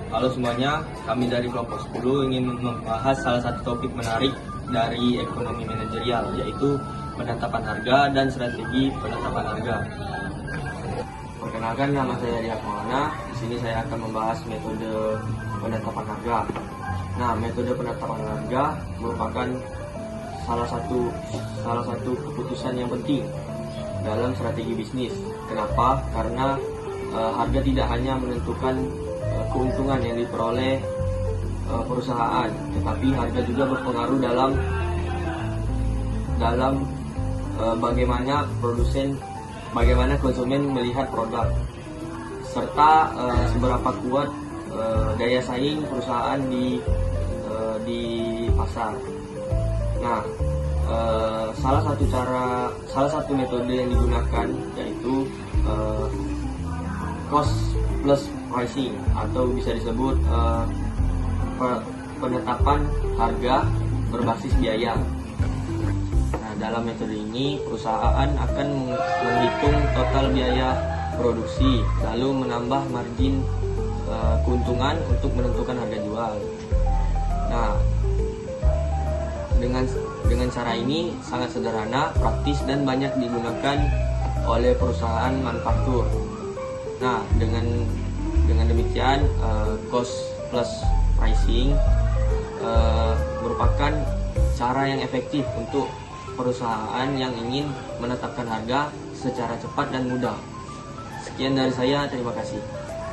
Halo semuanya, kami dari kelompok 10 ingin membahas salah satu topik menarik dari ekonomi manajerial, yaitu penetapan harga dan strategi penetapan harga. Perkenalkan, nama saya Diak Maulana. Di sini saya akan membahas metode penetapan harga. Nah, metode penetapan harga merupakan salah satu keputusan yang penting dalam strategi bisnis. Kenapa? Karena harga tidak hanya menentukan keuntungan yang diperoleh perusahaan, tetapi harga juga berpengaruh dalam bagaimana konsumen melihat produk, serta seberapa kuat daya saing perusahaan di pasar. Nah, salah satu metode yang digunakan yaitu cost plus pricing, atau bisa disebut penetapan harga berbasis biaya. Nah, dalam metode ini perusahaan akan menghitung total biaya produksi, lalu menambah margin keuntungan untuk menentukan harga jual. Nah, dengan cara ini sangat sederhana, praktis, dan banyak digunakan oleh perusahaan manufaktur. Nah, dengan demikian cost plus pricing merupakan cara yang efektif untuk perusahaan yang ingin menetapkan harga secara cepat dan mudah. Sekian dari saya, terima kasih.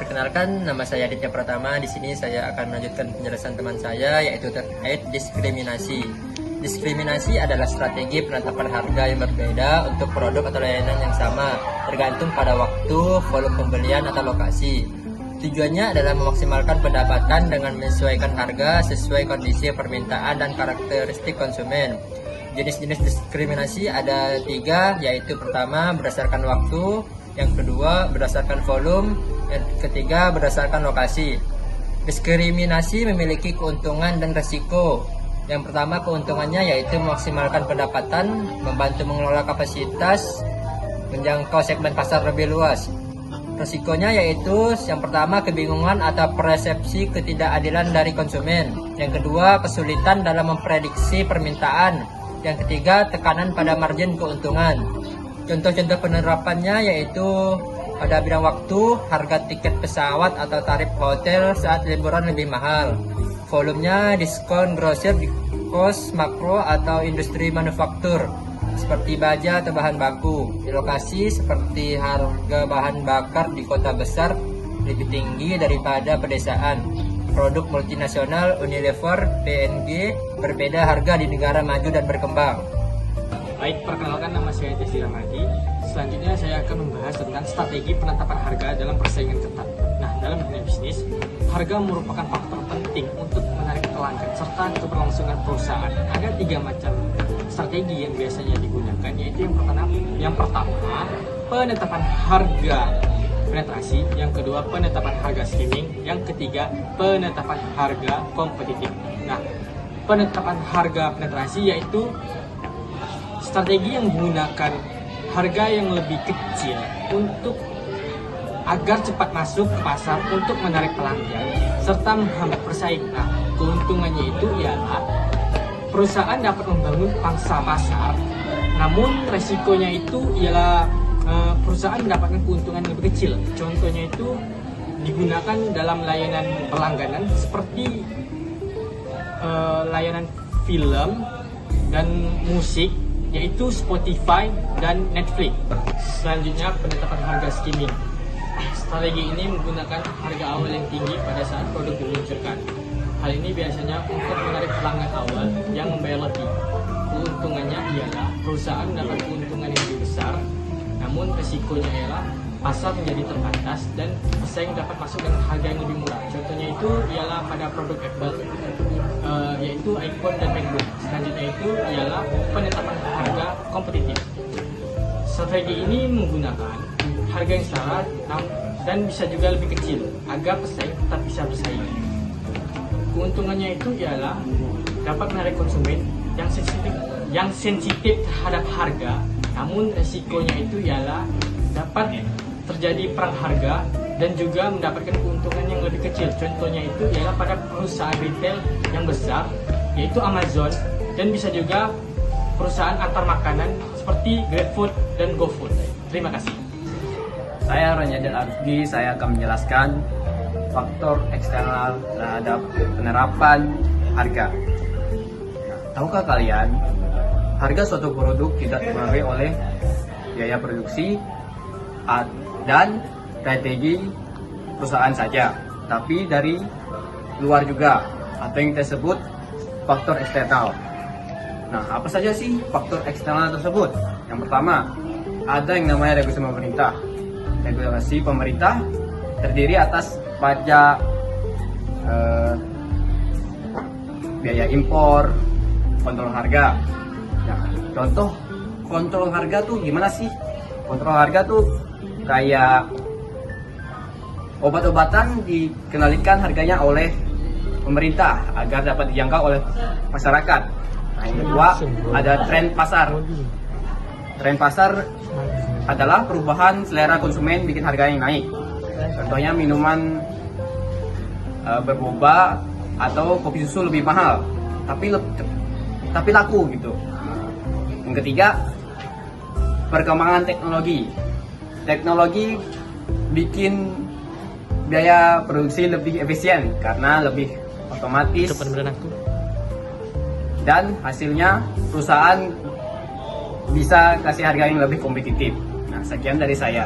Perkenalkan, nama saya Aditya Pratama. Di sini saya akan melanjutkan penjelasan teman saya, yaitu terkait diskriminasi. Diskriminasi adalah strategi penetapan harga yang berbeda untuk produk atau layanan yang sama, tergantung pada waktu, volume pembelian, atau lokasi. Tujuannya adalah memaksimalkan pendapatan dengan menyesuaikan harga sesuai kondisi permintaan dan karakteristik konsumen. Jenis-jenis diskriminasi ada 3, yaitu pertama berdasarkan waktu, yang kedua berdasarkan volume, yang ketiga berdasarkan lokasi. Diskriminasi memiliki keuntungan dan resiko. Yang pertama, keuntungannya yaitu memaksimalkan pendapatan, membantu mengelola kapasitas, menjangkau segmen pasar lebih luas. Resikonya yaitu yang pertama, kebingungan atau persepsi ketidakadilan dari konsumen. Yang kedua, kesulitan dalam memprediksi permintaan. Yang ketiga, tekanan pada margin keuntungan. Contoh-contoh penerapannya yaitu pada bidang waktu, harga tiket pesawat atau tarif hotel saat liburan lebih mahal. Volumenya diskon grosir di kos makro atau industri manufaktur seperti baja atau bahan baku. Di lokasi seperti harga bahan bakar di kota besar lebih tinggi daripada pedesaan. Produk multinasional Unilever, P&G berbeda harga di negara maju dan berkembang. Baik, perkenalkan, nama saya Desi Ramadi. Selanjutnya saya akan membahas tentang strategi penetapan harga dalam persaingan ketat. Nah, dalam dunia bisnis, harga merupakan faktor penting untuk menarik pelanggan serta keberlangsungan perusahaan. Ada 3 macam strategi yang biasanya digunakan, yaitu yang pertama penetapan harga penetrasi, yang kedua penetapan harga skimming, yang ketiga penetapan harga kompetitif. Nah, penetapan harga penetrasi yaitu strategi yang menggunakan harga yang lebih kecil agar cepat masuk ke pasar untuk menarik pelanggan serta menghambat persaing. Nah, keuntungannya itu ialah perusahaan dapat membangun pangsa pasar, namun resikonya itu ialah perusahaan mendapatkan keuntungan yang lebih kecil. Contohnya itu digunakan dalam layanan pelangganan seperti layanan film dan musik, yaitu Spotify dan Netflix. Selanjutnya, penetapan harga skimming. Strategi ini menggunakan harga awal yang tinggi pada saat produk diluncurkan. Hal ini biasanya untuk menarik pelanggan awal yang membayar lebih. Keuntungannya ialah perusahaan mendapat keuntungan yang lebih besar, namun resikonya ialah pasar menjadi terbatas dan pesaing dapat masuk dengan harga yang lebih murah. Contohnya itu ialah pada produk Apple, yaitu iPhone dan MacBook. Selanjutnya itu ialah penetapan harga kompetitif. Strategi ini menggunakan harga yang setara dan bisa juga lebih kecil agar pesaing tetap bisa bersaing. Keuntungannya itu ialah dapat menarik konsumen yang sensitif terhadap harga, namun resikonya itu ialah dapat terjadi perang harga dan juga mendapatkan keuntungan yang lebih kecil. Contohnya itu ialah pada perusahaan retail yang besar, yaitu Amazon, dan bisa juga perusahaan antar makanan seperti GrabFood dan GoFood. Terima kasih. Saya Ronyadil Arifdi, saya akan menjelaskan faktor eksternal terhadap penerapan harga. Nah, tahukah kalian, harga suatu produk tidak dipengaruhi oleh biaya produksi dan strategi perusahaan saja, tapi dari luar juga, atau yang disebut faktor eksternal. Nah, apa saja sih faktor eksternal tersebut? Yang pertama, ada yang namanya regulasi pemerintah. Regulasi pemerintah terdiri atas pajak, biaya impor, kontrol harga. Nah, contoh kontrol harga tuh gimana sih? Kontrol harga tuh kayak obat-obatan dikendalikan harganya oleh pemerintah agar dapat dijangkau oleh masyarakat. Nah, yang kedua ada tren pasar. Tren pasar adalah perubahan selera konsumen bikin harga yang naik. Contohnya minuman berboba atau kopi susu lebih mahal, tapi laku gitu. Yang ketiga, perkembangan teknologi. Teknologi bikin biaya produksi lebih efisien karena lebih otomatis, dan hasilnya perusahaan bisa kasih harga yang lebih kompetitif. Nah, sekian dari saya.